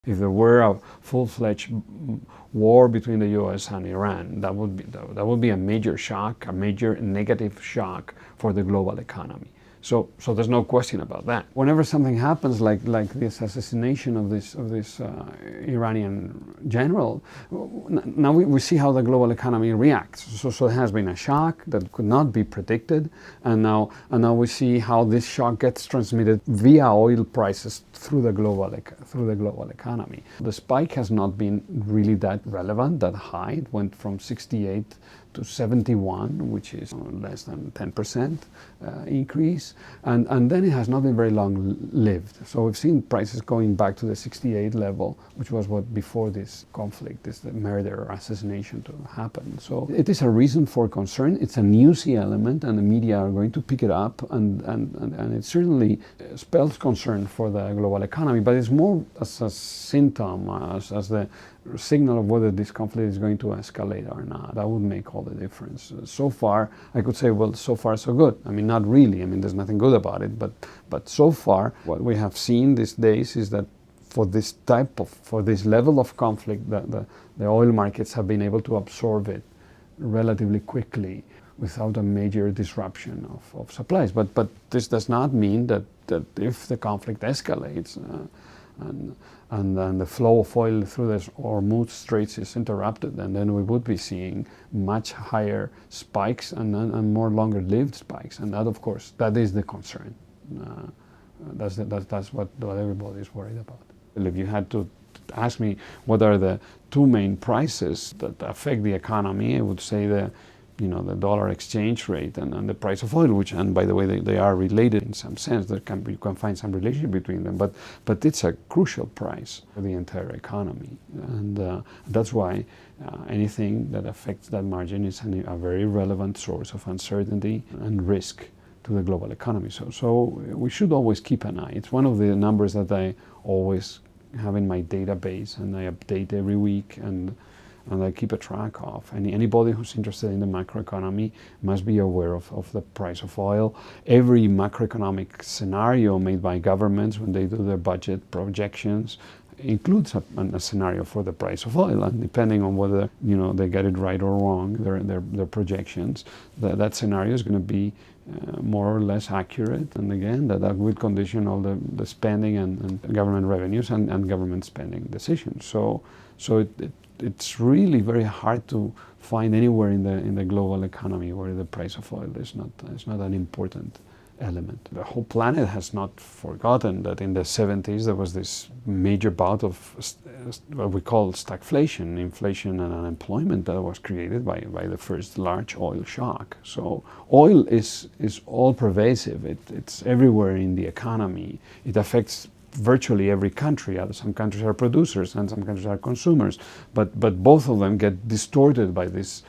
If there were a full-fledged war between the U.S. and Iran, that would be a major shock, a major negative shock for the global economy. So there's no question about that. Whenever something happens like this assassination of this Iranian general, now we see how the global economy reacts. So it has been a shock that could not be predicted, and now we see how this shock gets transmitted via oil prices through the global economy. The spike has not been really that relevant, that high. It went from 68 to 71, which is less than 10% increase, and then it has not been very long lived. So we've seen prices going back to the 68 level, which was what before this conflict, this murder or assassination to happen. So it is a reason for concern. It's a newsy element, and the media are going to pick it up, and it certainly spells concern for the global economy, but it's more as a symptom, as the signal of whether this conflict is going to escalate or not. That would make all the difference. So far, I could say, well, so far so good. I mean, not really. I mean, there's nothing good about it, but so far, what we have seen these days is that for this level of conflict, the oil markets have been able to absorb it relatively quickly without a major disruption of supplies. But this does not mean that if the conflict escalates, and then the flow of oil through the Hormuz Straits is interrupted, and then we would be seeing much higher spikes and more longer-lived spikes, and that, of course, that is the concern. That's what everybody is worried about. If you had to ask me what are the two main prices that affect the economy, I would say the dollar exchange rate and the price of oil, which, and by the way, they are related in some sense. You can find some relationship between them, but it's a crucial price for the entire economy, and that's why anything that affects that margin is a very relevant source of uncertainty and risk to the global economy. So we should always keep an eye. It's one of the numbers that I always have in my database, and I update every week, and I keep a track of. Anybody who's interested in the macroeconomy must be aware of the price of oil. Every macroeconomic scenario made by governments when they do their budget projections includes a scenario for the price of oil, and depending on whether they get it right or wrong, their projections, that scenario is going to be more or less accurate, and again that would condition all the spending and government revenues and government spending decisions. So it's really very hard to find anywhere in the global economy where the price of oil is not an important element. The whole planet has not forgotten that in the 70s there was this major bout of what we call stagflation, inflation and unemployment that was created by the first large oil shock. So oil is all pervasive. It's everywhere in the economy. It affects virtually every country. Some countries are producers and some countries are consumers, but both of them get distorted by this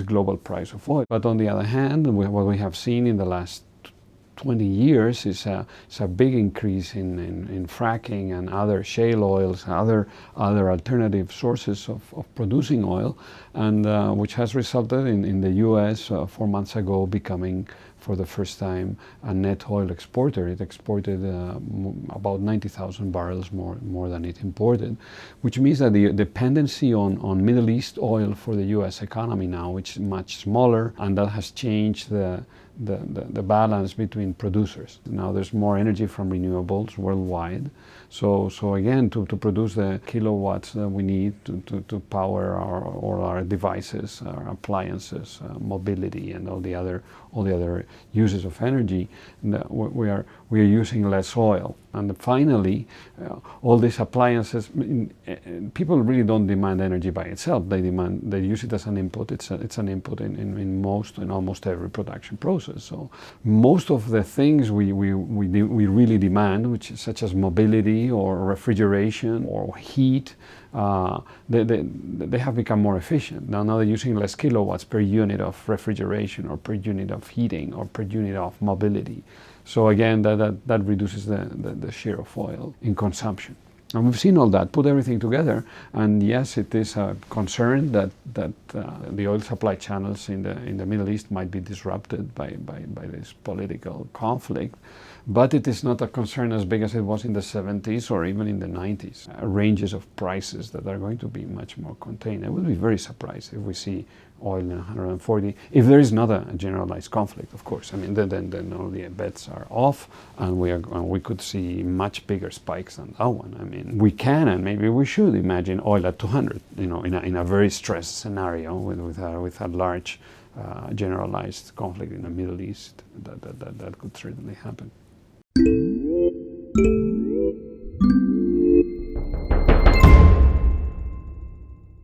global price of oil. But on the other hand, what we have seen in the last 20 years is a big increase in fracking and other shale oils, other alternative sources of producing oil, and which has resulted in the U.S. 4 months ago becoming, for the first time, a net oil exporter. It exported about 90,000 barrels more than it imported, which means that the dependency on Middle East oil for the U.S. economy now, which is much smaller, and that has changed the balance between producers. Now there's more energy from renewables worldwide. So again, to produce the kilowatts that we need to power all our devices, our appliances, mobility, and all the other uses of energy, we are using less oil. And finally, all these appliances, people really don't demand energy by itself. They use it as an input. It's an input in almost every production process. So most of the things we really demand, such as mobility or refrigeration or heat, they have become more efficient. Now they're using less kilowatts per unit of refrigeration or per unit of heating or per unit of mobility. So again, that reduces the share of oil in consumption. And we've seen all that, put everything together, and yes, it is a concern that the oil supply channels in the Middle East might be disrupted by this political conflict, but it is not a concern as big as it was in the 70s or even in the 90s. Ranges of prices that are going to be much more contained. I would be very surprised if we see oil in 140, if there is not a generalized conflict, of course. I mean, then all the bets are off, and we could see much bigger spikes than that one. I mean, we can and maybe we should imagine oil at 200, you know, in a very stressed scenario with a large generalized conflict in the Middle East. That could certainly happen.